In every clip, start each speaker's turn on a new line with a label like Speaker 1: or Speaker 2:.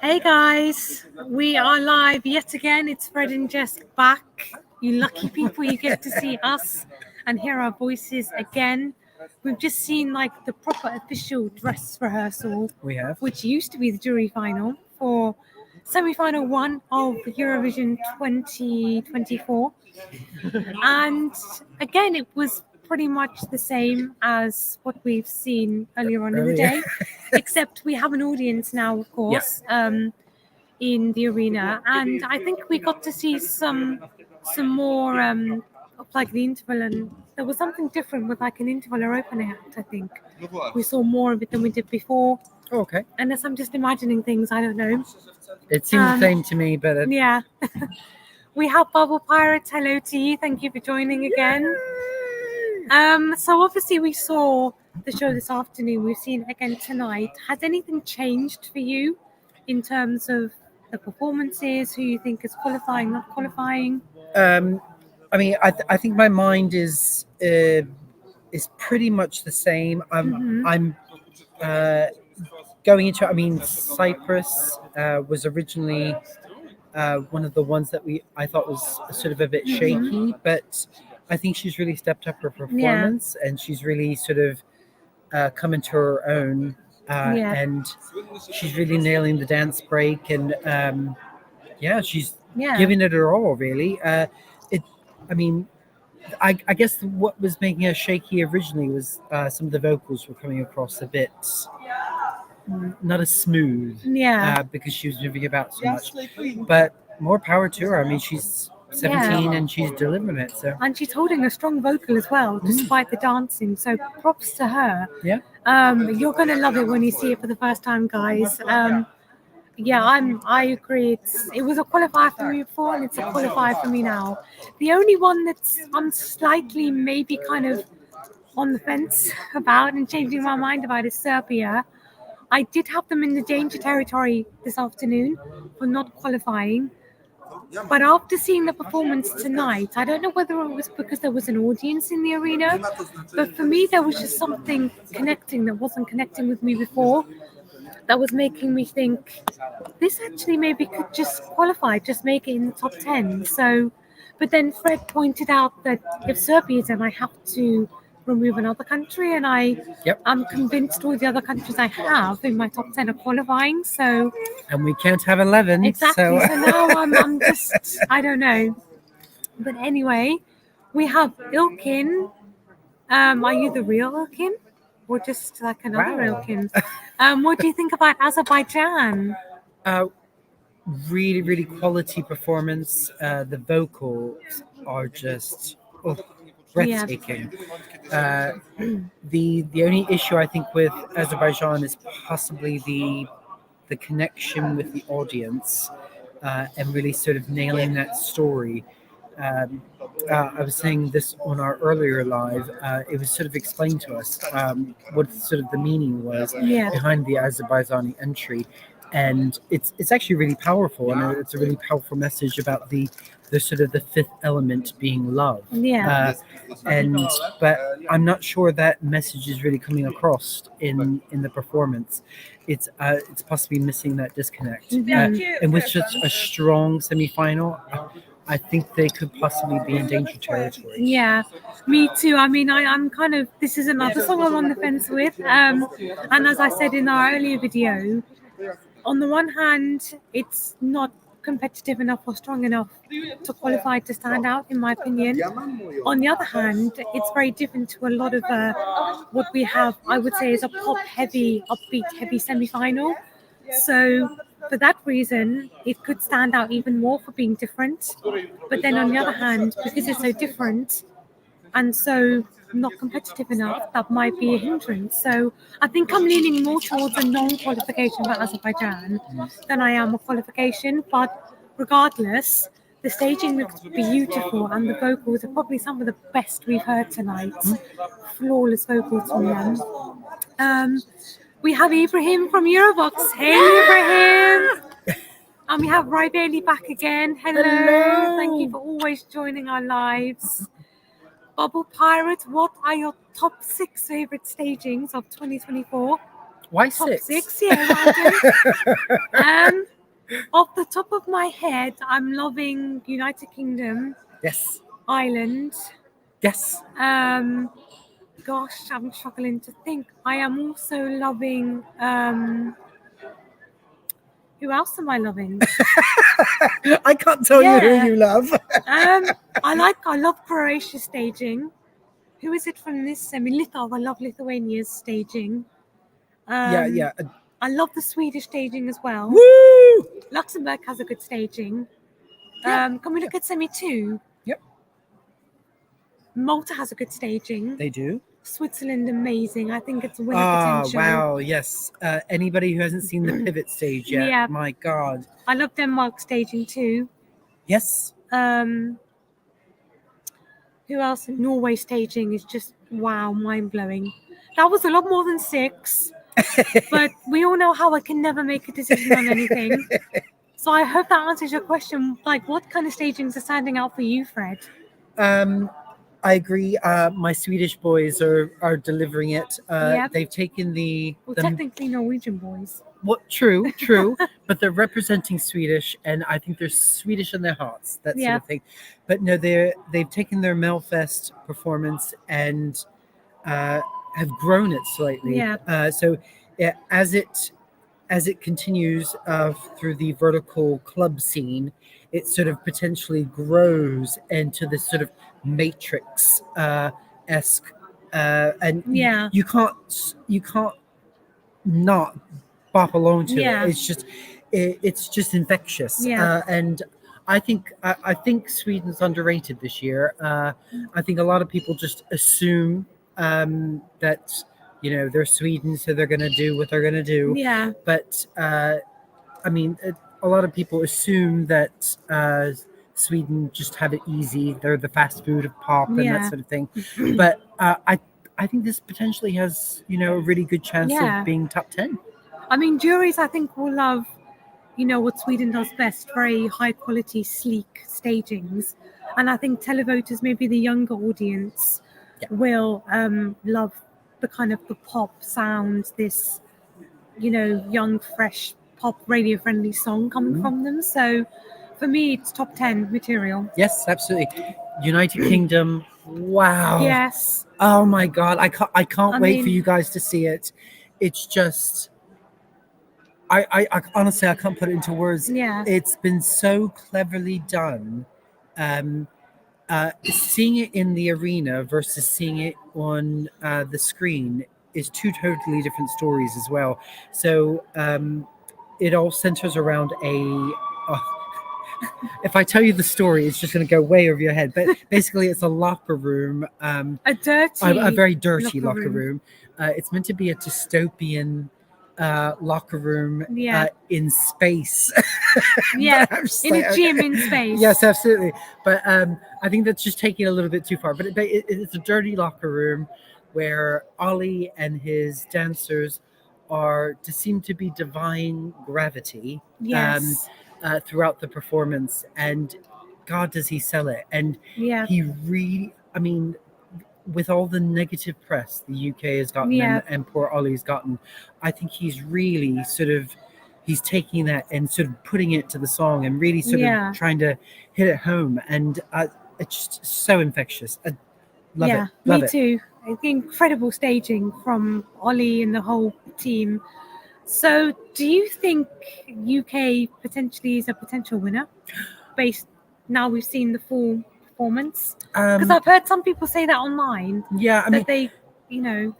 Speaker 1: Hey guys, we are live yet again. It's Fred and Jess back. You lucky people, you get to see us and hear our voices again. We've just seen like the proper official dress rehearsal.
Speaker 2: We have.
Speaker 1: Which used to be the jury final for semi-final 1 of Eurovision 2024. And again, it was pretty much the same as what we've seen earlier on in the day, except we have an audience now, of course, in the arena. And I think we got to see some more of like the interval, and there was something different with like an interval or opening act. I think we saw more of it than we did before.
Speaker 2: Oh, okay.
Speaker 1: Unless I'm just imagining things, I don't know.
Speaker 2: It seems the same to me, but
Speaker 1: yeah. We have Bubble Pirates. Hello to you. Thank you for joining again. So obviously we saw the show this afternoon. We've seen it again tonight. Has anything changed for you in terms of the performances? Who you think is qualifying, not qualifying?
Speaker 2: I mean, I think my mind is pretty much the same. I'm going into. I mean, Cyprus was originally one of the ones that I thought was sort of a bit shaky, but I think she's really stepped up her performance, and she's really sort of come into her own, and she's really nailing the dance break, and she's giving it her all, really. I guess what was making her shaky originally was some of the vocals were coming across a bit not as smooth, because she was moving about so much. But more power to her. I mean, she's 17 and she's delivering it. So,
Speaker 1: and she's holding a strong vocal as well, despite the dancing. So props to her.
Speaker 2: Yeah.
Speaker 1: You're gonna love it when you see it for the first time, guys. I agree. It was a qualifier for me before, and it's a qualifier for me now. The only one that's I'm slightly maybe kind of on the fence about and changing my mind about is Serbia. I did have them in the danger territory this afternoon for not qualifying. But after seeing the performance tonight, I don't know whether it was because there was an audience in the arena, but for me, there was just something connecting that wasn't connecting with me before, that was making me think, this actually maybe could just qualify, just make it in the top 10. So, but then Fred pointed out that if Serbia is in, I have to remove another country, and I'm convinced all the other countries I have in my top 10 are qualifying. So,
Speaker 2: and we can't have 11.
Speaker 1: Exactly. So now I'm just I don't know. But anyway, we have Ilkin. Are you the real Ilkin, or just like another Ilkin? What do you think about Azerbaijan?
Speaker 2: Really, really quality performance. The vocals are just breathtaking. The only issue I think with Azerbaijan is possibly the connection with the audience, and really sort of nailing that story. I was saying this on our earlier live. It was sort of explained to us what sort of the meaning was behind the Azerbaijani entry, and it's actually really powerful, and it's a really powerful message about the sort of the fifth element being love. But I'm not sure that message is really coming across in the performance. It's possibly missing that disconnect. And with such a strong semi-final, I think they could possibly be in danger territory.
Speaker 1: Yeah, me too. I mean, I'm kind of, this is another song I'm on the fence with. And as I said in our earlier video, on the one hand, it's not competitive enough or strong enough to qualify to stand out, in my opinion. On the other hand, it's very different to a lot of what we have, I would say, is a pop-heavy, upbeat-heavy semi-final. So for that reason, it could stand out even more for being different. But then on the other hand, because it's so different and so not competitive enough, that might be a hindrance. So I think I'm leaning more towards a non-qualification for Azerbaijan than I am a qualification. But regardless, the staging looks beautiful, and the vocals are probably some of the best we've heard tonight. Flawless vocals from them. We have Ibrahim from Eurovox. Hey, Ibrahim! And we have Rave back again. Hello. Thank you for always joining our lives. Bubble Pirates, what are your top 6 favorite stagings of 2024?
Speaker 2: Why
Speaker 1: Top
Speaker 2: 6?
Speaker 1: 6, yeah. Imagine. Off the top of my head, I'm loving United Kingdom,
Speaker 2: Yes.
Speaker 1: Ireland.
Speaker 2: Yes.
Speaker 1: Gosh, I'm struggling to think. I am also loving. Who else am I loving?
Speaker 2: I can't tell you who you love.
Speaker 1: I love Croatia staging. Who is it from this? Lithuania. I love Lithuania's staging.
Speaker 2: Yeah.
Speaker 1: I love the Swedish staging as well.
Speaker 2: Woo!
Speaker 1: Luxembourg has a good staging.
Speaker 2: Yeah.
Speaker 1: Can we look at semi 2?
Speaker 2: Yep.
Speaker 1: Malta has a good staging.
Speaker 2: They do.
Speaker 1: Switzerland, amazing. I think it's a winner potential.
Speaker 2: Wow, yes. Anybody who hasn't seen the pivot stage yet,
Speaker 1: Yeah.
Speaker 2: my God.
Speaker 1: I love Denmark staging too.
Speaker 2: Yes.
Speaker 1: Who else? Norway staging is just, wow, mind-blowing. That was a lot more than 6. But we all know how I can never make a decision on anything. So I hope that answers your question. Like, what kind of stagings are standing out for you, Fred?
Speaker 2: I agree. My Swedish boys are delivering it.
Speaker 1: Yep.
Speaker 2: They've taken
Speaker 1: technically Norwegian boys.
Speaker 2: What? True, but they're representing Swedish, and I think they're Swedish in their hearts, that sort of thing. But no, they've taken their Melfest performance and have grown it slightly.
Speaker 1: Yeah.
Speaker 2: So as it continues through the vertical club scene, it sort of potentially grows into this sort of Matrix esque, and you can't not bop along to it. It's just infectious. And I think Sweden's underrated this year. I think a lot of people just assume that they're Sweden, so they're going to do what they're going to do.
Speaker 1: Yeah.
Speaker 2: But I mean, a lot of people assume that Sweden just have it easy. They're the fast food of pop and that sort of thing. But I think this potentially has, a really good chance of being top 10.
Speaker 1: I mean, juries, I think, will love, what Sweden does best, very high quality, sleek stagings. And I think televoters, maybe the younger audience, will love the kind of the pop sound, this, young, fresh, pop, radio-friendly song coming from them. So for me, it's top 10 material.
Speaker 2: Yes, absolutely. United Kingdom, wow.
Speaker 1: Yes.
Speaker 2: Oh my God, I can't wait for you guys to see it. It's just, I honestly, I can't put it into words.
Speaker 1: Yeah.
Speaker 2: It's been so cleverly done. Seeing it in the arena versus seeing it on the screen is two totally different stories as well. So it all centers around if I tell you the story, it's just going to go way over your head. But basically, it's a locker room.
Speaker 1: A very dirty
Speaker 2: locker room. It's meant to be a dystopian locker room in space.
Speaker 1: Yeah, in a gym in space.
Speaker 2: Yes, absolutely. But I think that's just taking it a little bit too far. But it's a dirty locker room where Ollie and his dancers seem to be defying gravity.
Speaker 1: Yes.
Speaker 2: Throughout the performance, and God, does he sell it? And he really, I mean, with all the negative press the UK has gotten and poor Ollie's gotten, I think he's really he's taking that and sort of putting it to the song and really sort of trying to hit it home, and it's just so infectious. I love it. Love
Speaker 1: me too. I think incredible staging from Ollie and the whole team. So, do you think UK potentially is a potential winner? Now we've seen the full performance. Because I've heard some people say that online.
Speaker 2: Yeah, I mean,
Speaker 1: they,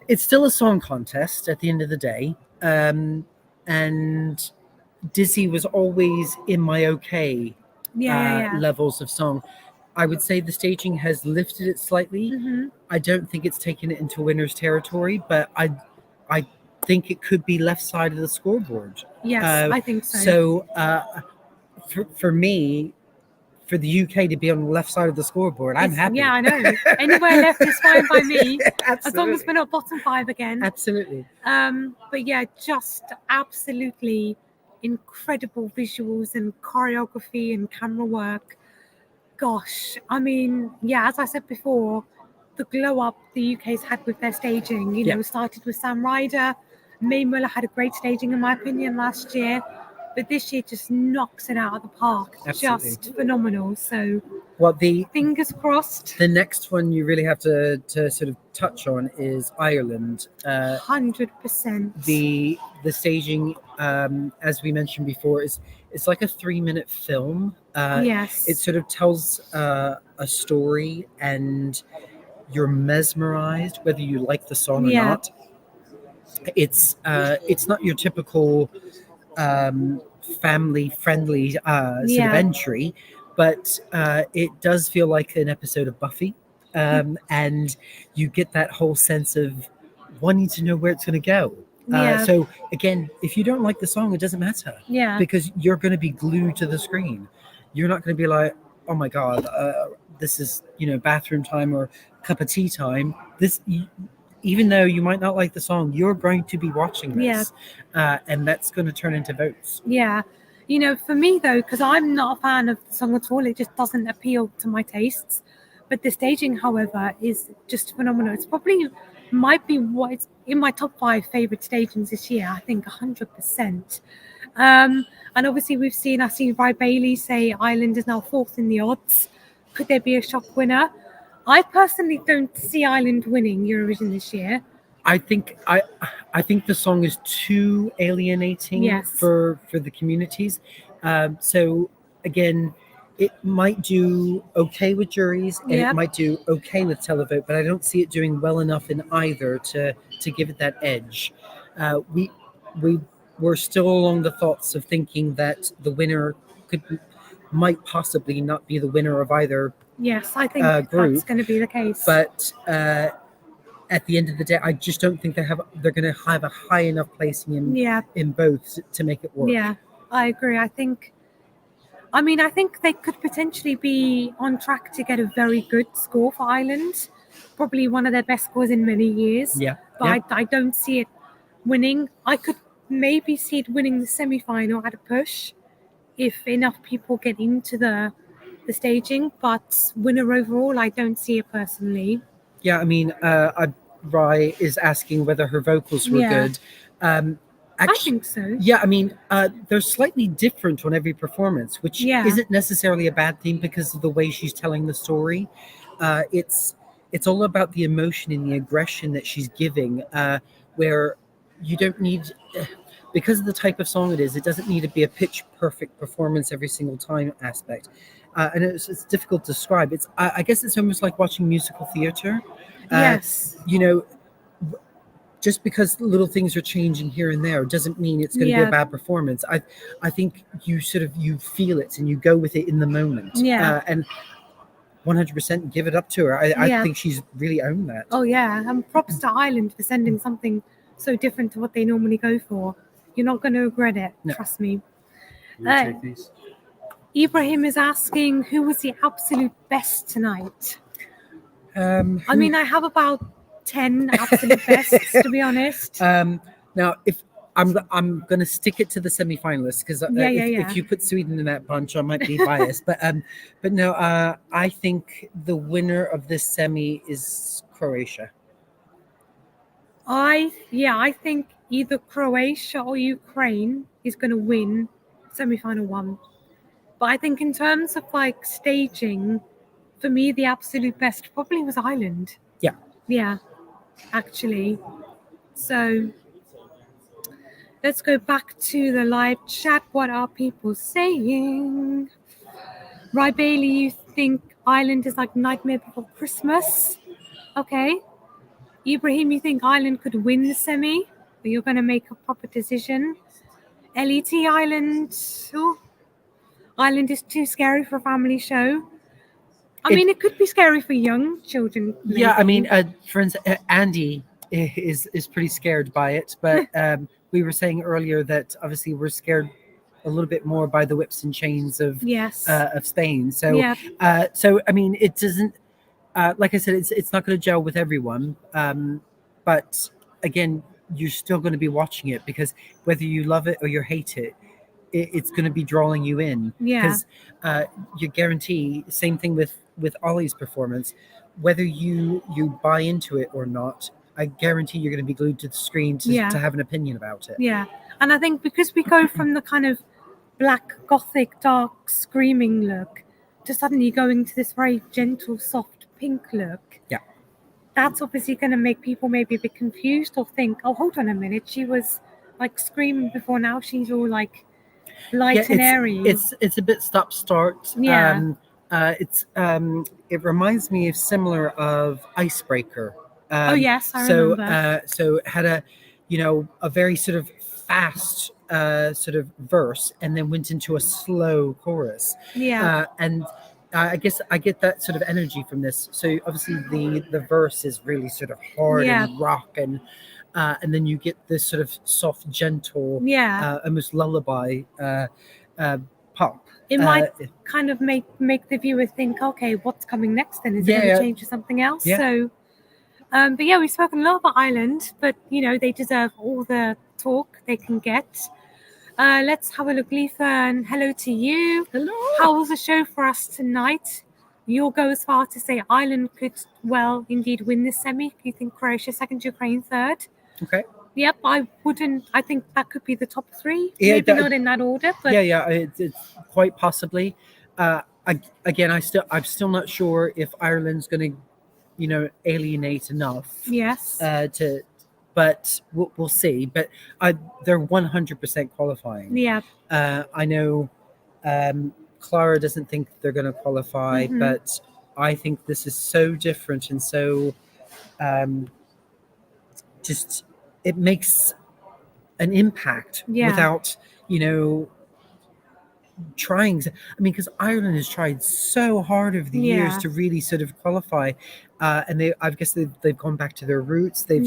Speaker 2: it's still a song contest at the end of the day. And Dizzy was always in my levels of song. I would say the staging has lifted it slightly.
Speaker 1: Mm-hmm.
Speaker 2: I don't think it's taken it into winner's territory, but I think it could be left side of the scoreboard.
Speaker 1: Yes, I think so.
Speaker 2: So for me, for the UK to be on the left side of the scoreboard, I'm happy.
Speaker 1: Yeah, I know. Anywhere left is fine by me.
Speaker 2: Absolutely.
Speaker 1: As long as we're not bottom 5 again.
Speaker 2: Absolutely.
Speaker 1: But yeah, just absolutely incredible visuals and choreography and camera work. Gosh, I mean, as I said before, the glow up the UK's had with their staging, started with Sam Ryder, Muller had a great staging, in my opinion, last year. But this year just knocks it out of the park.
Speaker 2: Absolutely.
Speaker 1: Just phenomenal. So
Speaker 2: Well, the
Speaker 1: fingers crossed.
Speaker 2: the next one you really have to sort of touch on is Ireland.
Speaker 1: 100%.
Speaker 2: The staging, as we mentioned before, it's like a 3-minute film.
Speaker 1: Yes.
Speaker 2: It sort of tells a story, and you're mesmerized whether you like the song or not. It's not your typical family friendly sort of entry, but it does feel like an episode of Buffy, and you get that whole sense of wanting to know where it's going to go. So again, if you don't like the song, it doesn't matter, because you're going to be glued to the screen. You're not going to be like, oh my god, this is bathroom time or cup of tea time. Even though you might not like the song, you're going to be watching this, and that's going to turn into votes.
Speaker 1: Yeah. For me, though, because I'm not a fan of the song at all, it just doesn't appeal to my tastes. But the staging, however, is just phenomenal. It's probably might be what's in my top 5 favorite stagings this year, I think 100%. And obviously I've seen Rye Bailey say Ireland is now 4th in the odds. Could there be a shock winner? I personally don't see Ireland winning Eurovision this year.
Speaker 2: I think the song is too alienating for the communities. So again, it might do okay with juries, and it might do okay with televote, but I don't see it doing well enough in either to give it that edge. We're still along the thoughts of thinking that the winner might possibly not be the winner of either.
Speaker 1: Yes, I think
Speaker 2: group,
Speaker 1: that's going to be the case.
Speaker 2: But at the end of the day, I just don't think they're going to have a high enough placing in both to make it work.
Speaker 1: Yeah, I agree. I think they could potentially be on track to get a very good score for Ireland. Probably one of their best scores in many years.
Speaker 2: Yeah.
Speaker 1: But I don't see it winning. I could maybe see it winning the semi-final at a push if enough people get into the staging, but winner overall, I don't see it personally.
Speaker 2: Yeah, I mean, Rye is asking whether her vocals were good.
Speaker 1: I think so.
Speaker 2: Yeah, I mean, they're slightly different on every performance, which isn't necessarily a bad thing because of the way she's telling the story. It's all about the emotion and the aggression that she's giving, where you don't need... because of the type of song it is, it doesn't need to be a pitch perfect performance every single time aspect. And it's difficult to describe. I guess it's almost like watching musical theater.
Speaker 1: Yes.
Speaker 2: Just because little things are changing here and there doesn't mean it's going to be a bad performance. I think you feel it and you go with it in the moment.
Speaker 1: Yeah.
Speaker 2: And 100% give it up to her. I think she's really owned that.
Speaker 1: Oh yeah, and props to Ireland for sending something so different to what they normally go for. You're not going to regret it. No. Trust me.
Speaker 3: Take these.
Speaker 1: Ibrahim is asking who was the absolute best tonight. I have about 10 absolute bests, to be honest.
Speaker 2: Now, if I'm going to stick it to the semi-finalists because if you put Sweden in that bunch, I might be biased. but no, I think the winner of this semi is Croatia.
Speaker 1: I think either Croatia or Ukraine is going to win semi-final 1. But I think in terms of staging, for me, the absolute best probably was Ireland.
Speaker 2: Yeah.
Speaker 1: Yeah, actually. So let's go back to the live chat. What are people saying? Rye Bailey, you think Ireland is like Nightmare Before Christmas? Okay. Ibrahim, you think Ireland could win the semi? But you're going to make a proper decision. LET, Ireland. Oh, Ireland is too scary for a family show. I mean, it could be scary for young children. Maybe.
Speaker 2: Yeah, I mean, for instance, Andy is pretty scared by it. But we were saying earlier that obviously we're scared a little bit more by the whips and chains of Spain. So, so I mean, it doesn't. Like I said, it's not going to gel with everyone. But again, you're still going to be watching it because whether you love it or you hate it, it's going to be drawing you in. Because you guarantee, same thing with Ollie's performance, whether you buy into it or not, I guarantee you're going to be glued to the screen to have an opinion about it.
Speaker 1: Yeah. And I think because we go from the kind of black, gothic, dark, screaming look to suddenly going to this very gentle, soft pink look.
Speaker 2: Yeah.
Speaker 1: That's obviously going to make people maybe a bit confused or think, oh, hold on a minute, she was like screaming before, now she's all like light and airy.
Speaker 2: It's a bit stop-start.
Speaker 1: Yeah.
Speaker 2: It reminds me of similar of Icebreaker.
Speaker 1: Oh yes, I remember.
Speaker 2: So it had a very sort of fast sort of verse, and then went into a slow chorus.
Speaker 1: Yeah.
Speaker 2: And I guess I get that sort of energy from this. So obviously the verse is really sort of hard and rock, and then you get this sort of soft, gentle, almost lullaby pop.
Speaker 1: It might kind of make the viewer think, okay, what's coming next then? Is it going to change to something else?
Speaker 2: Yeah.
Speaker 1: So, but yeah, we've spoken a lot about Ireland, but they deserve all the talk they can get. Let's have a look, Letha, and hello to you.
Speaker 2: Hello.
Speaker 1: How was the show for us tonight? You'll go as far to say Ireland could, well, indeed win this semi. You think Croatia second, Ukraine third?
Speaker 2: Okay.
Speaker 1: Yep, I think that could be the top three. Yeah, maybe not in that order, but
Speaker 2: it's quite possibly. I'm still not sure if Ireland's going to, alienate enough.
Speaker 1: Yes.
Speaker 2: But we'll see. But they're 100% qualifying.
Speaker 1: Yeah.
Speaker 2: I know Clara doesn't think they're going to qualify, but I think this is so different and so just it makes an impact without trying. I mean, because Ireland has tried so hard over the years to really sort of qualify, and I guess they've gone back to their roots. They've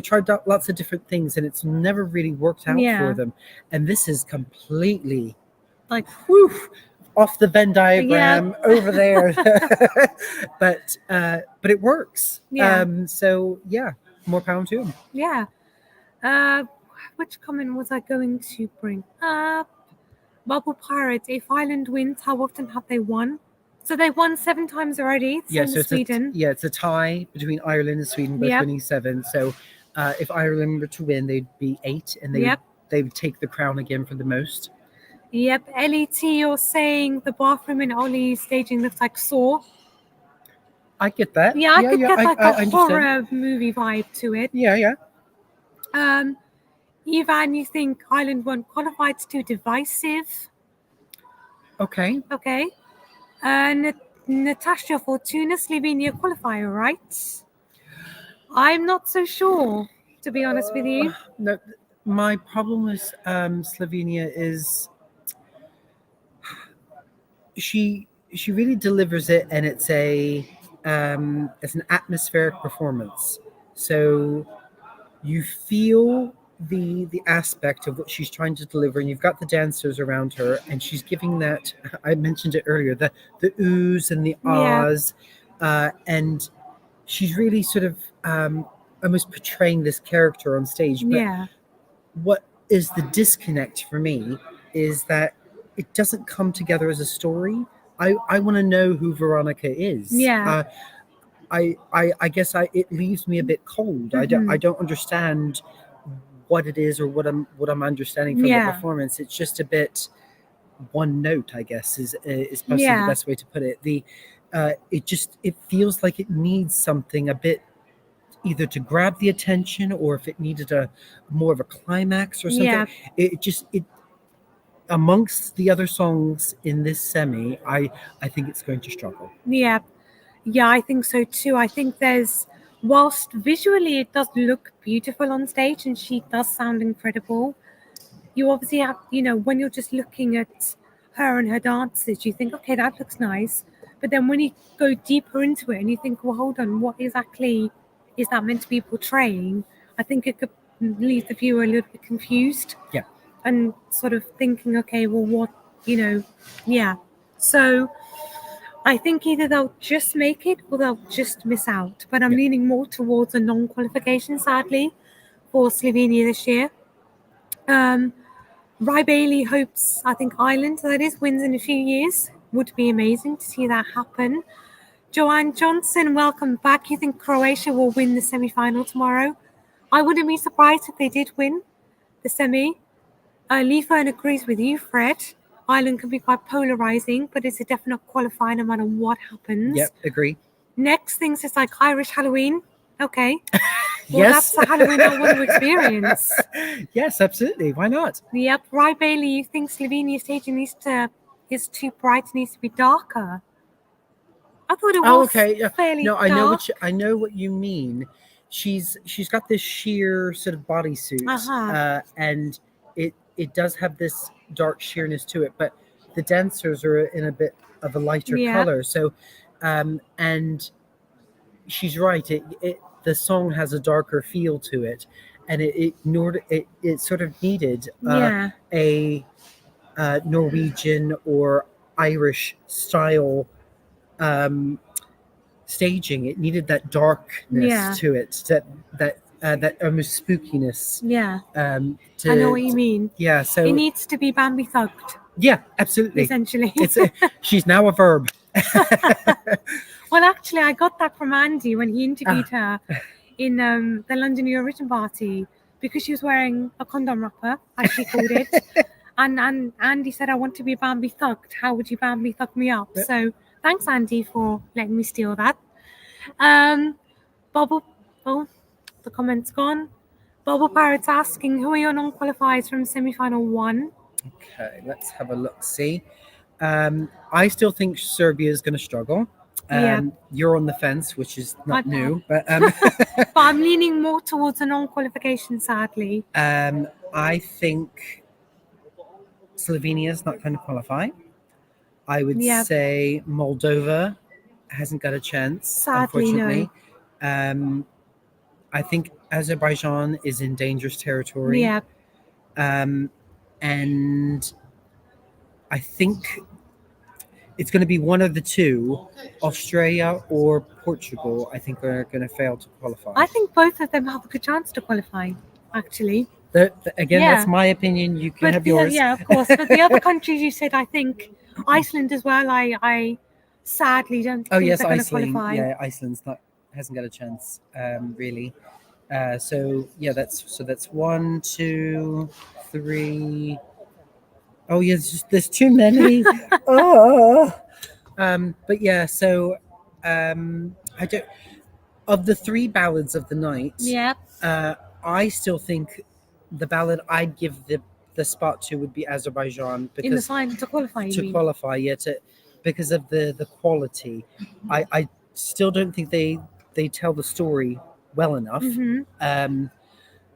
Speaker 2: tried lots of different things, and it's never really worked out for them. And this is completely like off the Venn diagram over there, but it works. So more power to them.
Speaker 1: Yeah. Which comment was I going to bring up? Bubble Pirates, if Ireland wins, how often have they won? So they won 7 times already.
Speaker 2: So
Speaker 1: Sweden.
Speaker 2: It's a tie between Ireland and Sweden, both winning 7. So if Ireland were to win, they'd be 8, and they would take the crown again for the most.
Speaker 1: Yep. LET, you're saying the bathroom in Ollie's staging looks like Saw.
Speaker 2: I get that.
Speaker 1: Yeah, I could get like a horror movie vibe to it.
Speaker 2: Yeah.
Speaker 1: Ivan, you think Ireland won't qualify? It's too divisive.
Speaker 2: Okay.
Speaker 1: Natasha Fortuna, Slovenia qualifier, right? I'm not so sure, to be honest with you.
Speaker 2: No, my problem with Slovenia is she really delivers it, and it's an atmospheric performance. So you feel the aspect of what she's trying to deliver, and you've got the dancers around her, and she's giving that, I mentioned it earlier, the oohs and the ahs, and she's really sort of almost portraying this character on stage. But what is the disconnect for me is that it doesn't come together as a story. I want to know who Veronica is. I guess it leaves me a bit cold. I don't understand what it is or what I'm understanding from the performance. It's just a bit one note, I guess, is possibly the best way to put it. It feels like it needs something a bit either to grab the attention, or if it needed more of a climax or something. It amongst the other songs in this semi, I think it's going to struggle.
Speaker 1: Yeah, I think so too. I think whilst visually it does look beautiful on stage and she does sound incredible, you obviously have, when you're just looking at her and her dances, you think, okay, that looks nice. But then when you go deeper into it and you think, well, hold on, what exactly is that meant to be portraying? I think it could leave the viewer a little bit confused.
Speaker 2: Yeah.
Speaker 1: And sort of thinking, okay, well, what, So I think either they'll just make it or they'll just miss out. But I'm leaning more towards a non-qualification, sadly, for Slovenia this year. Ry Bailey hopes, I think, Ireland, that is, wins in a few years. Would be amazing to see that happen. Joanne Johnson, welcome back. You think Croatia will win the semi-final tomorrow? I wouldn't be surprised if they did win the semi. Lee Fern agrees with you, Fred. Ireland can be quite polarising, but it's a definite qualifier no matter what happens.
Speaker 2: Yep, agree.
Speaker 1: Next things is like Irish Halloween. Okay. Well,
Speaker 2: Yes.
Speaker 1: that's the Halloween I want to experience.
Speaker 2: Yes, absolutely. Why not?
Speaker 1: Yep. Right, Bailey, you think Slovenia staging is too bright, it needs to be darker. I thought it was
Speaker 2: Okay.
Speaker 1: fairly
Speaker 2: No,
Speaker 1: dark.
Speaker 2: I know what you mean. She's got this sheer sort of bodysuit, and it does have this dark sheerness to it, but the dancers are in a bit of a lighter color. So, and she's right. The song has a darker feel to it, and it sort of needed a Norwegian or Irish style staging. It needed that darkness to it, that almost spookiness.
Speaker 1: Yeah. I know what you mean.
Speaker 2: Yeah, so
Speaker 1: it needs to be Bambi thugged.
Speaker 2: Yeah, absolutely.
Speaker 1: Essentially.
Speaker 2: She's now a verb.
Speaker 1: Well, actually, I got that from Andy when he interviewed her in the London Eurovision party, because she was wearing a condom wrapper, as she called it. and Andy said, I want to be Bambi thugged. How would you Bambi thug me up?
Speaker 2: Yep.
Speaker 1: So thanks, Andy, for letting me steal that. Bubble, oh, the comment's gone. Bubble Pirates asking, who are your non-qualifiers from semi-final 1?
Speaker 2: Okay, let's have a look. See, I still think Serbia is going to struggle. You're on the fence, which is not new, but
Speaker 1: but I'm leaning more towards a non-qualification, sadly.
Speaker 2: I think Slovenia is not going to qualify. I would say Moldova hasn't got a chance,
Speaker 1: sadly,
Speaker 2: unfortunately. No. I think Azerbaijan is in dangerous territory.
Speaker 1: Yeah.
Speaker 2: And I think it's going to be one of the two, Austria or Portugal, I think are going to fail to qualify.
Speaker 1: I think both of them have a good chance to qualify, actually.
Speaker 2: Again, that's my opinion. You can have yours.
Speaker 1: Yeah, of course. But the other countries you said, I think Iceland as well, I sadly don't think they're going to qualify.
Speaker 2: Yeah, Iceland's hasn't got a chance, really. So that's 1, 2, 3. Oh yeah, there's too many. But yeah, so I don't. Of the 3 ballads of the night, I still think the ballad I'd give the spot to would be Azerbaijan, because
Speaker 1: in the final to qualify.
Speaker 2: Because of the quality. I still don't think they tell the story well enough.
Speaker 1: Mm-hmm.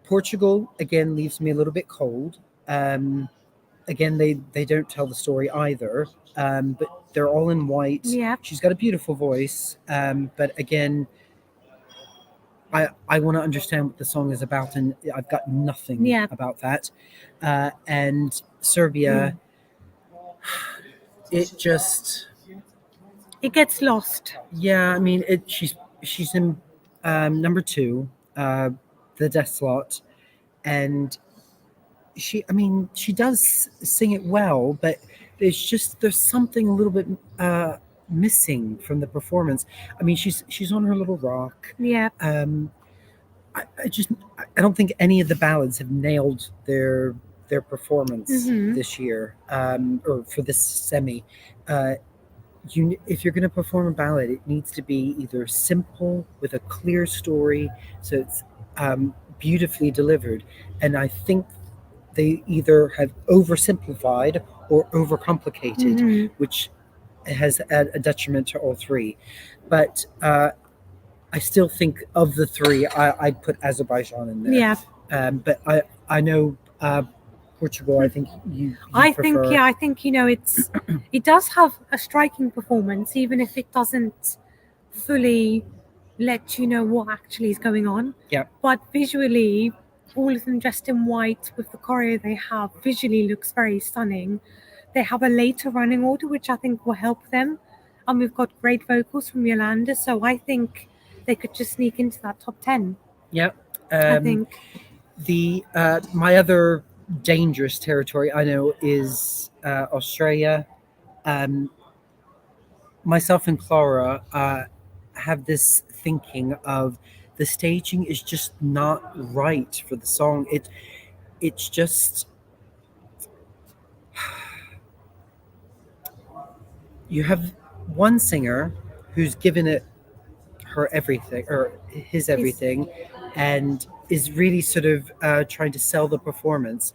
Speaker 2: Portugal again leaves me a little bit cold. Again, they don't tell the story either, but they're all in white.
Speaker 1: Yeah.
Speaker 2: She's got a beautiful voice, but again, I want to understand what the song is about, and I've got nothing about that. And Serbia, it
Speaker 1: gets lost.
Speaker 2: Yeah, I mean, she's in number 2, the death slot, and she does sing it well, but there's something a little bit missing from the performance. I mean, she's on her little rock.
Speaker 1: Yeah.
Speaker 2: I don't think any of the ballads have nailed their performance this year, or for this semi. If you're going to perform a ballad, it needs to be either simple with a clear story, so it's beautifully delivered. And I think they either have oversimplified or overcomplicated, which has a detriment to all 3. But I still think of the 3, I'd put Azerbaijan in there.
Speaker 1: Yeah.
Speaker 2: But I know Portugal, I think you prefer.
Speaker 1: I think it does have a striking performance, even if it doesn't fully let you know what actually is going on.
Speaker 2: Yeah.
Speaker 1: But visually, all of them dressed in white with the choreo they have visually looks very stunning. They have a later running order, which I think will help them. And we've got great vocals from Yolanda, so I think they could just sneak into that top 10.
Speaker 2: Yeah.
Speaker 1: I think.
Speaker 2: My other dangerous territory I know is Australia. myself and Clara have this thinking of the staging is just not right for the song. It's just you have one singer who's given it her everything or his everything and is really sort of trying to sell the performance,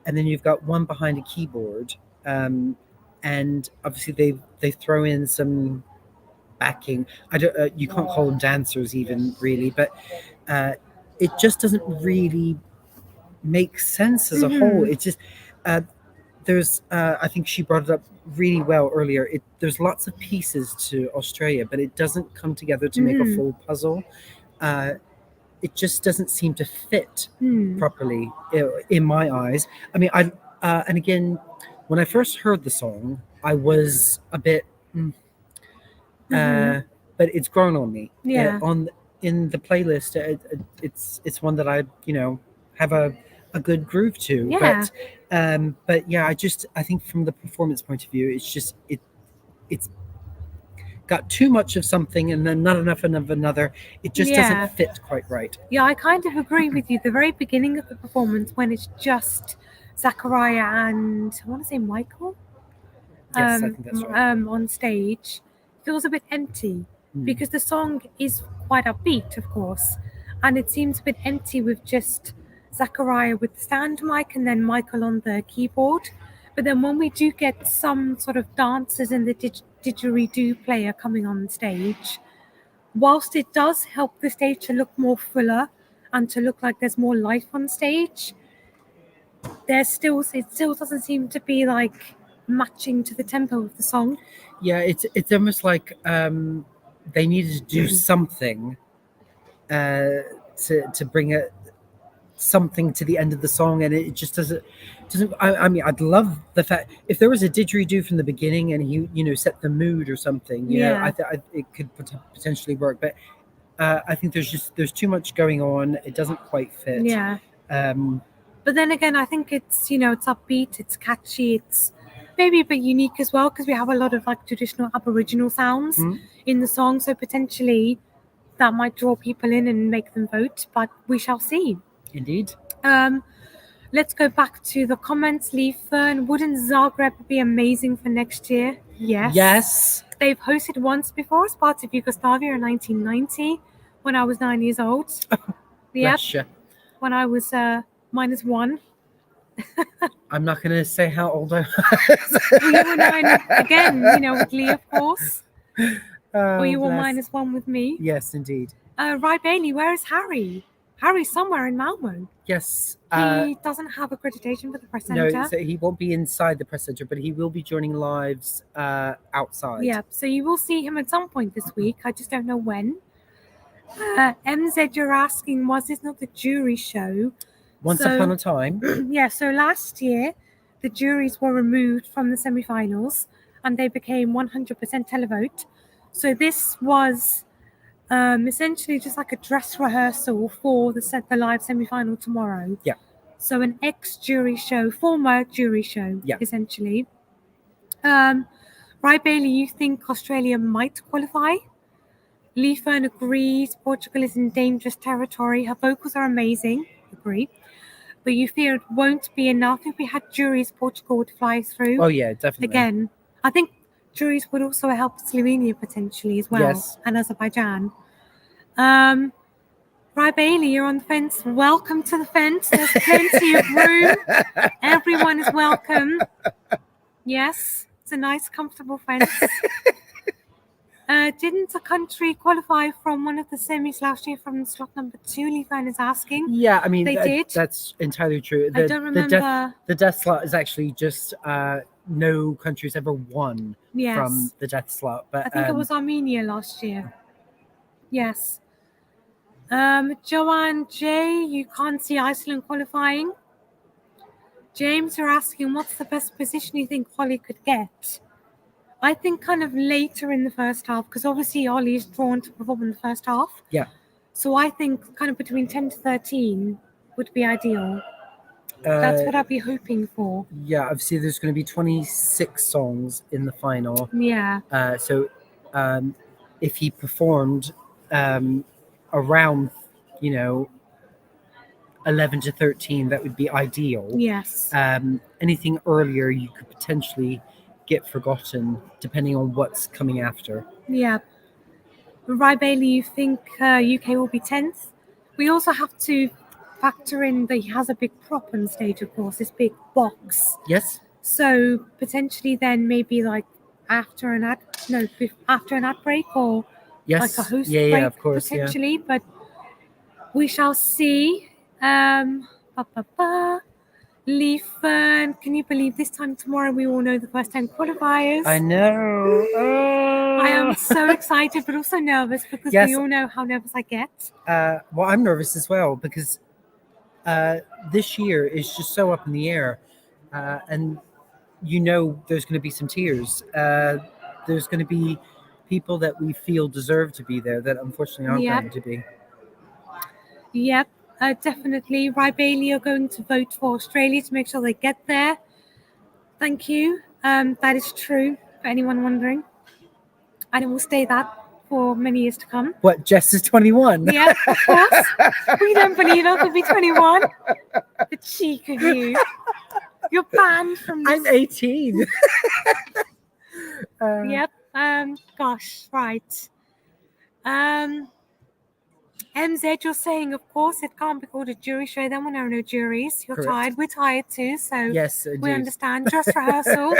Speaker 2: and then you've got one behind a keyboard, and obviously they throw in some backing. I don't you can't call them dancers even really, but it just doesn't really make sense as a whole. It's just there's I think she brought it up really well earlier. There's lots of pieces to Australia, but it doesn't come together to make a full puzzle. It just doesn't seem to fit properly in my eyes. I mean, and again, when I first heard the song, I was a bit, but it's grown on me.
Speaker 1: Yeah.
Speaker 2: In the playlist, it's one that I have a good groove to.
Speaker 1: Yeah.
Speaker 2: But yeah, I think from the performance point of view, it's got too much of something and then not enough of another. It just doesn't fit quite right.
Speaker 1: Yeah, I kind of agree with you. The very beginning of the performance, when it's just Zachariah and I want to say Michael,
Speaker 2: Yes, I think that's right.
Speaker 1: on stage, feels a bit empty because the song is quite upbeat, of course, and it seems a bit empty with just Zachariah with the stand mic and then Michael on the keyboard. But then when we do get some sort of dancers and the didgeridoo player coming on stage, whilst it does help the stage to look more fuller and to look like there's more life on stage, it still doesn't seem to be like matching to the tempo of the song.
Speaker 2: Yeah, it's almost like they needed to do something to bring something to the end of the song, and it just doesn't. I mean, I'd love the fact if there was a didgeridoo from the beginning and he set the mood or something. It could potentially work, but I think there's too much going on. It doesn't quite fit.
Speaker 1: Yeah. But then again, I think it's it's upbeat, it's catchy, it's maybe a bit unique as well because we have a lot of like traditional Aboriginal sounds in the song, so potentially that might draw people in and make them vote. But we shall see.
Speaker 2: Indeed.
Speaker 1: Let's go back to the comments. Lee Fern, wouldn't Zagreb be amazing for next year? Yes.
Speaker 2: Yes.
Speaker 1: They've hosted once before as part of Yugoslavia in 1990 when I was 9 years old.
Speaker 2: Yeah.
Speaker 1: When I was -1.
Speaker 2: I'm not going to say how old I was.
Speaker 1: Well, you were 9 again, with Lee, of course. Or you were -1 with me.
Speaker 2: Yes, indeed.
Speaker 1: Right, Bailey, where is Harry? Harry's somewhere in Malmo.
Speaker 2: Yes.
Speaker 1: He doesn't have accreditation for the press centre.
Speaker 2: No, so he won't be inside the press centre, but he will be joining lives outside.
Speaker 1: Yeah, so you will see him at some point this week. I just don't know when. MZ, you're asking, was this not the jury show?
Speaker 2: Once upon a time.
Speaker 1: Yeah, so last year, the juries were removed from the semi-finals and they became 100% televote. So this was essentially just like a dress rehearsal for the live semi-final tomorrow.
Speaker 2: Yeah.
Speaker 1: So an former jury show, essentially. Right, Bailey, you think Australia might qualify? Lee Fern agrees. Portugal is in dangerous territory. Her vocals are amazing. Agree. But you fear it won't be enough. If we had juries, Portugal would fly through.
Speaker 2: Oh, yeah, definitely.
Speaker 1: Again, I think juries would also help Slovenia potentially as well.
Speaker 2: Yes.
Speaker 1: And Azerbaijan. Right, Bailey, you're on the fence. Welcome to the fence. There's plenty of room. Everyone is welcome. Yes, it's a nice, comfortable fence. Didn't a country qualify from one of the semis last year from slot number 2? Lee Fern is asking.
Speaker 2: Yeah, I mean,
Speaker 1: they did.
Speaker 2: That's entirely true.
Speaker 1: I don't remember.
Speaker 2: The death slot is actually just no country's ever won from the death slot. But
Speaker 1: I think it was Armenia last year. Yes. Joanne J, you can't see Iceland qualifying. James, you're asking, what's the best position you think Holly could get? I think kind of later in the first half, because obviously Ollie is drawn to perform in the first half.
Speaker 2: Yeah.
Speaker 1: So I think kind of between 10 to 13 would be ideal. That's what I'd be hoping for.
Speaker 2: Yeah, obviously there's going to be 26 songs in the final.
Speaker 1: Yeah.
Speaker 2: So if he performed around, 11 to 13, that would be ideal.
Speaker 1: Yes.
Speaker 2: Anything earlier, you could potentially get forgotten, depending on what's coming after.
Speaker 1: Yeah. Right, Bailey, you think UK will be 10th? We also have to factor in that he has a big prop on stage, of course, this big box.
Speaker 2: Yes.
Speaker 1: So potentially then maybe like after an ad break or
Speaker 2: Yes.
Speaker 1: like a host
Speaker 2: yeah,
Speaker 1: break
Speaker 2: of course,
Speaker 1: potentially, but we shall see. Leafern, can you believe this time tomorrow we will know the first 10 qualifiers?
Speaker 2: I know. Oh.
Speaker 1: I am so excited, but also nervous because
Speaker 2: Yes.
Speaker 1: we all know how nervous I get.
Speaker 2: Well, I'm nervous as well because this year is just so up in the air, and there's going to be some tears. There's going to be people that we feel deserve to be there that unfortunately aren't
Speaker 1: Yep.
Speaker 2: going to be.
Speaker 1: Yep, definitely. Right, Bailey are going to vote for Australia to make sure they get there. Thank you. That is true, for anyone wondering. And it will stay that for many years to come.
Speaker 2: What, Jess is 21?
Speaker 1: Yeah, of course. We don't believe her to be 21. The cheek of you. You're banned from this.
Speaker 2: I'm 18.
Speaker 1: Yep. Gosh, right. MZ, you're saying, of course, it can't be called a jury show. Then there are no juries. You're
Speaker 2: Correct.
Speaker 1: tired. We're tired too. So
Speaker 2: Yes,
Speaker 1: we understand. Just rehearsal.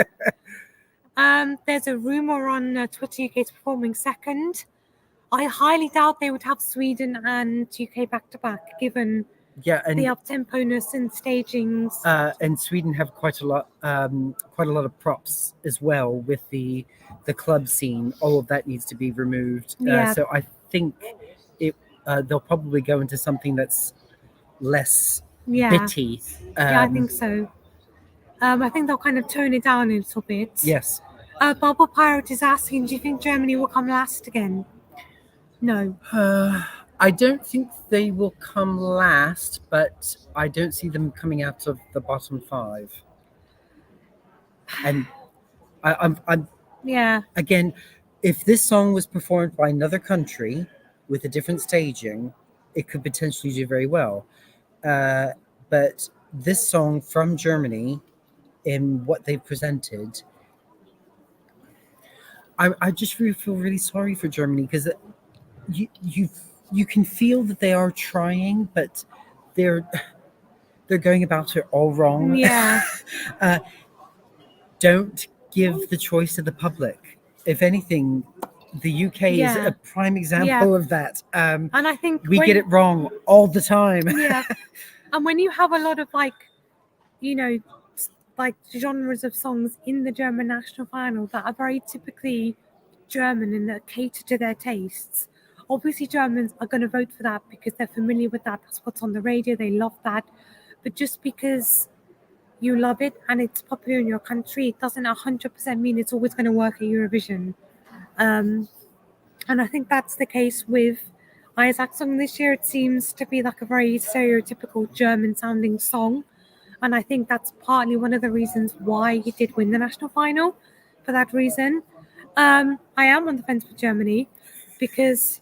Speaker 1: There's a rumor on Twitter UK's performing second. I highly doubt they would have Sweden and UK back to back, given the up-temponess and stagings.
Speaker 2: And Sweden have quite a lot of props as well with the club scene. All of that needs to be removed. So I think they'll probably go into something that's less bitty.
Speaker 1: I think so. I think they'll kind of tone it down a little bit.
Speaker 2: Yes.
Speaker 1: Bubble Pirate is asking, do you think Germany will come last again? No.
Speaker 2: I don't think they will come last, but I don't see them coming out of the bottom 5. And I'm again, if this song was performed by another country with a different staging, it could potentially do very well. But this song from Germany, in what they've presented, I just really feel really sorry for Germany because you can feel that they are trying, but they're going about it all wrong.
Speaker 1: Yeah.
Speaker 2: Don't give the choice to the public. If anything, the UK is a prime example of that.
Speaker 1: And I think
Speaker 2: we get it wrong all the time.
Speaker 1: Yeah. And when you have a lot of genres of songs in the German national final that are very typically German and that cater to their tastes, obviously Germans are going to vote for that because they're familiar with that. That's what's on the radio. They love that. But just because you love it and it's popular in your country, it doesn't 100% mean it's always going to work at Eurovision. And I think that's the case with Isaac's song this year. It seems to be like a very stereotypical German-sounding song. And I think that's partly one of the reasons why he did win the national final, for that reason. I am on the fence for Germany because,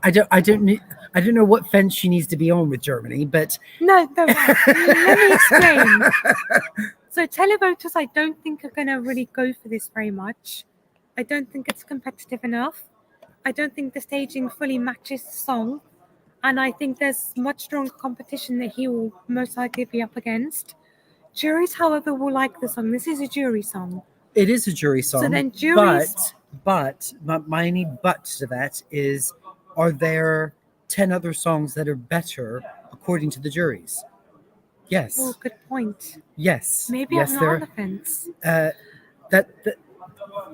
Speaker 2: I don't know what fence she needs to be on with Germany, but
Speaker 1: no, let me explain. So televoters, I don't think are going to really go for this very much. I don't think it's competitive enough. I don't think the staging fully matches the song. And I think there's much stronger competition that he will most likely be up against. Juries, however, will like the song. This is a jury song.
Speaker 2: It is a jury song.
Speaker 1: So then juries...
Speaker 2: But my only but to that is, are there 10 other songs that are better according to the juries? Yes.
Speaker 1: Oh, good point.
Speaker 2: Yes.
Speaker 1: Maybe
Speaker 2: yes,
Speaker 1: I'm not on the fence.
Speaker 2: That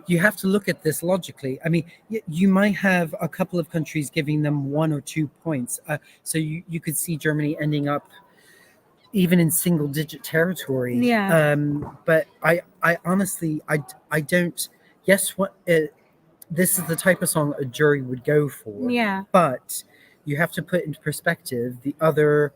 Speaker 2: you have to look at this logically. I mean, you might have a couple of countries giving them 1 or 2 points. So you could see Germany ending up even in single-digit territory.
Speaker 1: Yeah.
Speaker 2: But I honestly, I don't. Yes, this is the type of song a jury would go for.
Speaker 1: Yeah.
Speaker 2: But you have to put into perspective the other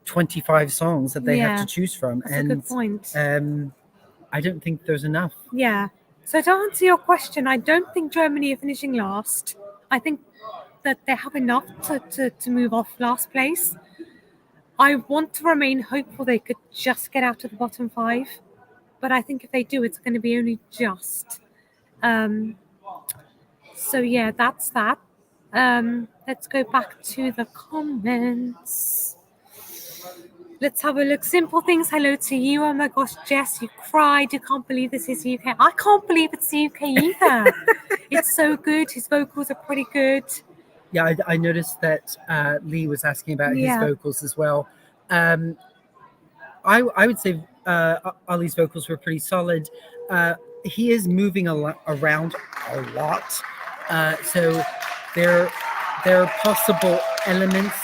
Speaker 2: 25 songs that they have to choose from.
Speaker 1: That's a good point.
Speaker 2: I don't think there's enough.
Speaker 1: Yeah. So to answer your question, I don't think Germany are finishing last. I think that they have enough to move off last place. I want to remain hopeful they could just get out of the bottom 5. But I think if they do, it's going to be only just. So yeah, that's that. Let's go back to the comments. Let's have a look. Simple things. Hello to you. Oh my gosh, Jess, you cried. You can't believe this is UK. I can't believe it's UK either. It's so good. His vocals are pretty good.
Speaker 2: Yeah, I noticed that Lee was asking about his vocals as well. I would say Ali's vocals were pretty solid. He is moving around a lot, so there are possible elements.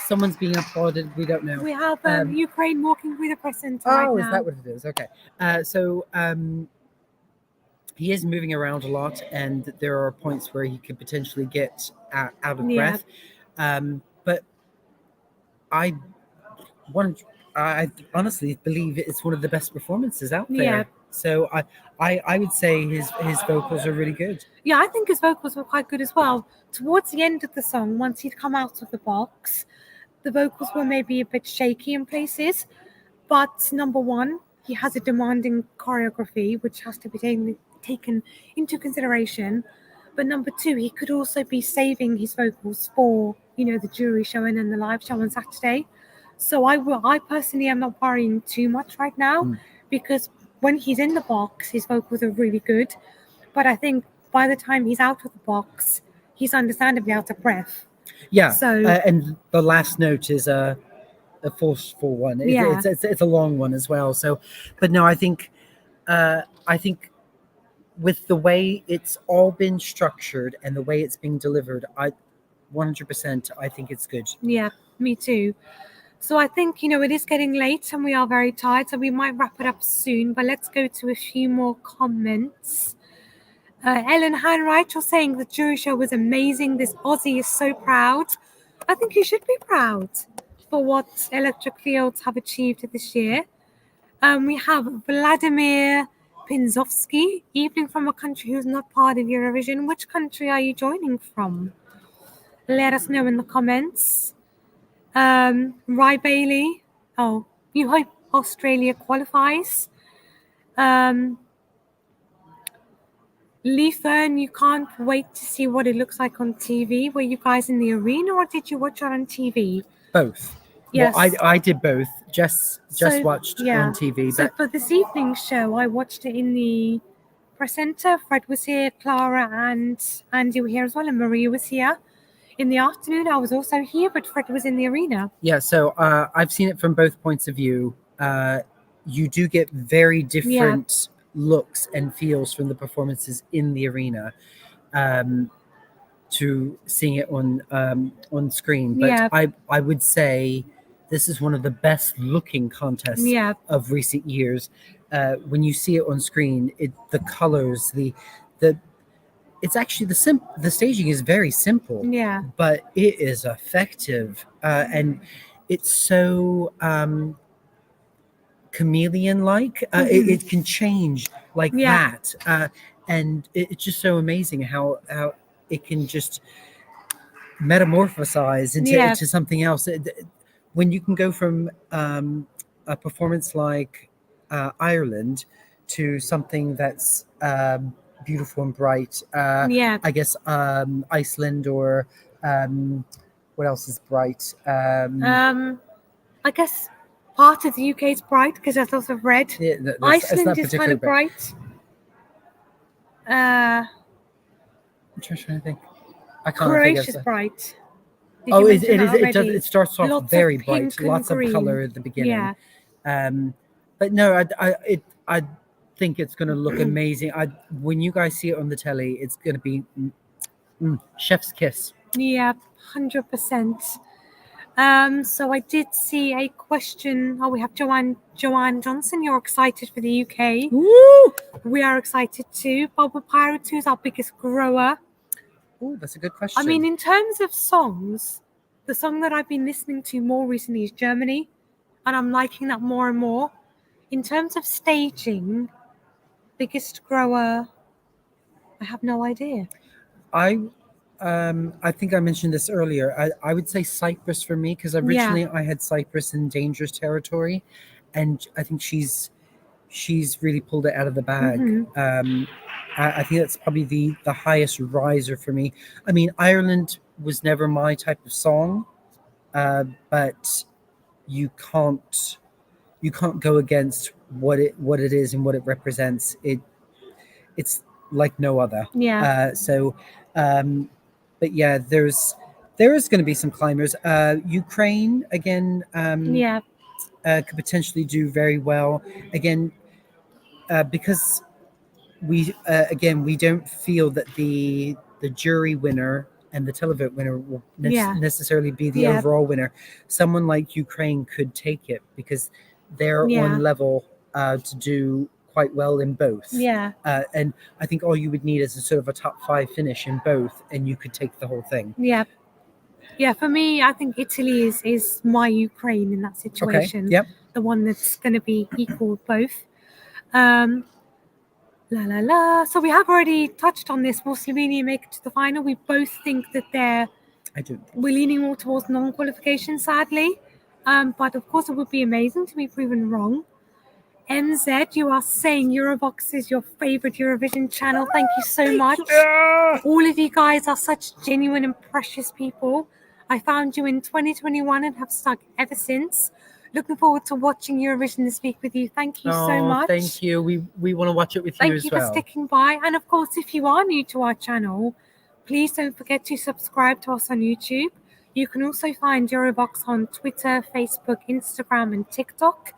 Speaker 2: Someone's being applauded. We don't know.
Speaker 1: We have Ukraine walking through the press center.
Speaker 2: Oh,
Speaker 1: right now.
Speaker 2: Is that what it is? Okay. So he is moving around a lot, and there are points where he could potentially get out of breath. But I honestly believe it's one of the best performances out there.
Speaker 1: Yeah.
Speaker 2: So I would say his vocals are really good.
Speaker 1: Yeah, I think his vocals were quite good as well. Towards the end of the song, once he'd come out of the box, the vocals were maybe a bit shaky in places. But number one, he has a demanding choreography, which has to be taken into consideration. But number two, he could also be saving his vocals for, the jury show and then the live show on Saturday. So I personally am not worrying too much right now because when he's in the box, his vocals are really good. But I think by the time he's out of the box, he's understandably out of breath.
Speaker 2: Yeah.
Speaker 1: So
Speaker 2: and the last note is a forceful one. It's a long one as well. So, but no, I think with the way it's all been structured and the way it's being delivered, 100%, I think it's good.
Speaker 1: Yeah, me too. So I think, it is getting late and we are very tired, so we might wrap it up soon, but let's go to a few more comments. Ellen Hanwright, you're saying the jury show was amazing. This Aussie is so proud. I think you should be proud for what Electric Fields have achieved this year. We have Vladimir Pinzovsky, evening from a country who's not part of Eurovision. Which country are you joining from? Let us know in the comments. Rye Bailey. Oh, you hope Australia qualifies. Lee Fern, you can't wait to see what it looks like on TV. Were you guys in the arena or did you watch it on TV?
Speaker 2: Both.
Speaker 1: Yes.
Speaker 2: Well, I did both. Just watched on TV.
Speaker 1: So for this evening's show, I watched it in the press center. Fred was here, Clara and Andy were here as well, and Maria was here. In the afternoon, I was also here, but Fred was in the arena. Yeah,
Speaker 2: so I've seen it from both points of view. You do get very different looks and feels from the performances in the arena to seeing it on screen. But I would say this is one of the best looking contests of recent years. When you see it on screen, the colors, it's actually the staging is very simple, but it is effective, and it's so chameleon-like. It can change like that, and it's just so amazing how it can just metamorphosize into something else. When you can go from a performance like Ireland to something that's beautiful and bright. I guess Iceland or what else is bright?
Speaker 1: I guess part of the UK is bright because there's lots of red. Iceland is kind of bright.
Speaker 2: I'm trying to think. I can't
Speaker 1: Croatia's bright.
Speaker 2: It starts off
Speaker 1: lots
Speaker 2: very
Speaker 1: of
Speaker 2: bright,
Speaker 1: pink
Speaker 2: lots
Speaker 1: and
Speaker 2: of color
Speaker 1: green.
Speaker 2: at the beginning.
Speaker 1: Yeah.
Speaker 2: But no, I think it's going to look amazing. When you guys see it on the telly, it's going to be chef's kiss.
Speaker 1: Yeah, 100%. So I did see a question. Oh, we have Joanne Johnson. You're excited for the UK.
Speaker 2: Woo!
Speaker 1: We are excited too. Bubble Pirate 2 is our biggest grower.
Speaker 2: Oh, that's a good question.
Speaker 1: I mean, in terms of songs, the song that I've been listening to more recently is Germany, and I'm liking that more and more. In terms of staging, biggest grower? I have no idea.
Speaker 2: I think I mentioned this earlier. I would say Cyprus for me, because originally I had Cyprus in dangerous territory, and I think she's really pulled it out of the bag. I think that's probably the highest riser for me. I mean, Ireland was never my type of song, but you can't go against what it is and what it represents. It's like no other. But yeah, there is going to be some climbers. Ukraine again. Could potentially do very well again, because we don't feel that the jury winner and the televote winner will necessarily be the overall winner. Someone like Ukraine could take it because they're on level to do quite well in both. And I think all you would need is a sort of a top 5 finish in both, and you could take the whole thing.
Speaker 1: Yeah, for me, I think Italy is my Ukraine in that situation.
Speaker 2: Okay. Yep.
Speaker 1: The one that's going to be equal with both. So we have already touched on this. Will Slovenia make it to the final? We both think that we're leaning more towards non-qualification, sadly. But of course, it would be amazing to be proven wrong. MZ, you are saying Eurovox is your favorite Eurovision channel. Thank you so much. All of you guys are such genuine and precious people. I found you in 2021 and have stuck ever since. Looking forward to watching Eurovision this week with you. Thank you so much.
Speaker 2: Thank you. We want to watch it with you as well.
Speaker 1: Thank you for sticking by. And of course, if you are new to our channel, please don't forget to subscribe to us on YouTube. You can also find Eurovox on Twitter, Facebook, Instagram, and TikTok,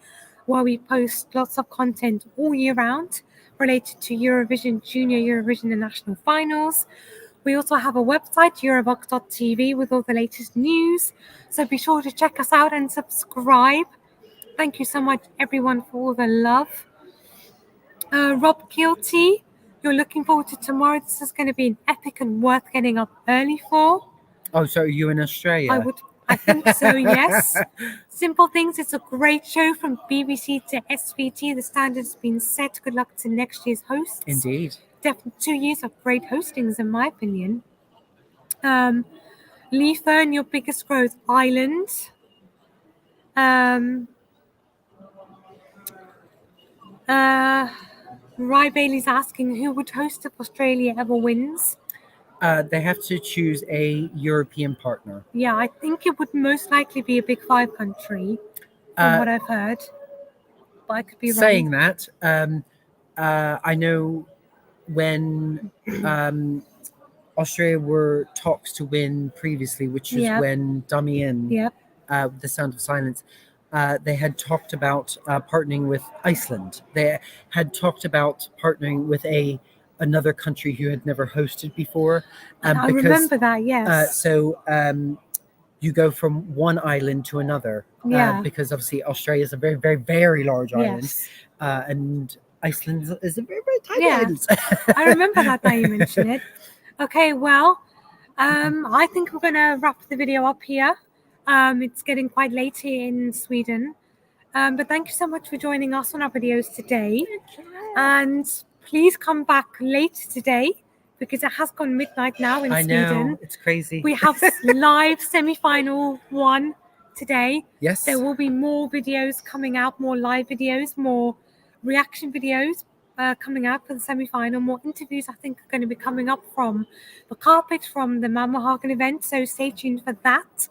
Speaker 1: where we post lots of content all year round related to Eurovision, Junior Eurovision, and National Finals. We also have a website, eurovox.tv, with all the latest news. So be sure to check us out and subscribe. Thank you so much, everyone, for all the love. Rob Kilty, you're looking forward to tomorrow. This is going to be an epic and worth getting up early for.
Speaker 2: Oh, so you're in Australia?
Speaker 1: I think so, yes. Simple Things, it's a great show from BBC to SVT. The standard has been set. Good luck to next year's hosts.
Speaker 2: Indeed.
Speaker 1: Definitely 2 years of great hostings, in my opinion. Lee Fern, your biggest growth island. Rye Bailey's asking who would host if Australia ever wins.
Speaker 2: They have to choose a European partner.
Speaker 1: Yeah, I think it would most likely be a Big Five country, from what I've heard. But I could be wrong.
Speaker 2: Saying that, I know when Austria were talks to win previously, which is when Damien, The Sound of Silence, they had talked about partnering with Iceland. They had talked about partnering with another country who had never hosted before.
Speaker 1: I remember that, yes.
Speaker 2: So you go from one island to another. Because obviously Australia is a very, very, very large island. And Iceland is a very, very tiny island.
Speaker 1: I remember that now you mentioned it. Okay, well, I think we're going to wrap the video up here. It's getting quite late here in Sweden. But thank you so much for joining us on our videos today. And please come back later today, because it has gone midnight now in Sweden.
Speaker 2: I know, it's crazy.
Speaker 1: We have live semi-final 1 today.
Speaker 2: Yes.
Speaker 1: There will be more videos coming out, more live videos, more reaction videos coming out for the semi-final. More interviews, I think, are going to be coming up from the carpet, from the Mammahagen event. So stay tuned for that.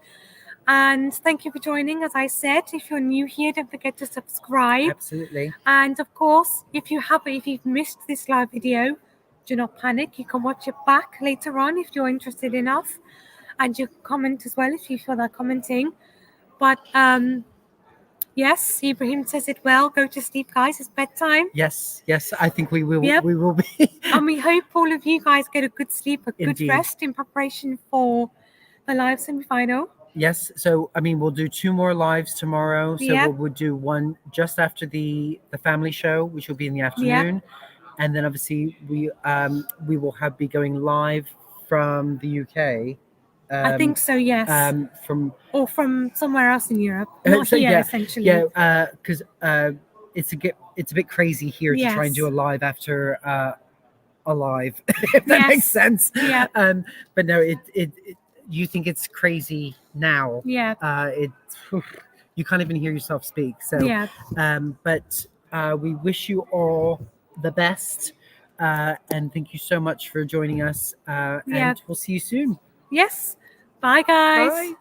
Speaker 1: And thank you for joining. As I said, if you're new here, don't forget to subscribe.
Speaker 2: Absolutely.
Speaker 1: And of course, if you've missed this live video, do not panic. You can watch it back later on if you're interested enough. And you can comment as well if you feel like commenting. But yes, Ibrahim says it well. Go to sleep, guys. It's bedtime.
Speaker 2: Yes, I think we will. We will be.
Speaker 1: And we hope all of you guys get a good sleep, a good
Speaker 2: Indeed.
Speaker 1: rest in preparation for the live semi-final.
Speaker 2: Yes, so I mean, we'll do 2 more lives tomorrow. So we'll do one just after the family show, which will be in the afternoon, and then obviously we will be going live from the UK.
Speaker 1: I think so. Yes. From somewhere else in Europe, not here, essentially.
Speaker 2: Yeah, because it's a bit crazy here to try and do a
Speaker 1: Yes.
Speaker 2: live after a live, if that makes
Speaker 1: Yes.
Speaker 2: sense.
Speaker 1: Yeah.
Speaker 2: But no, it you think it's crazy now.
Speaker 1: Yeah.
Speaker 2: You can't even hear yourself speak. So
Speaker 1: Yeah.
Speaker 2: but we wish you all the best. And thank you so much for joining us.
Speaker 1: Yeah.
Speaker 2: And we'll see you soon.
Speaker 1: Yes. Bye, guys.
Speaker 2: Bye.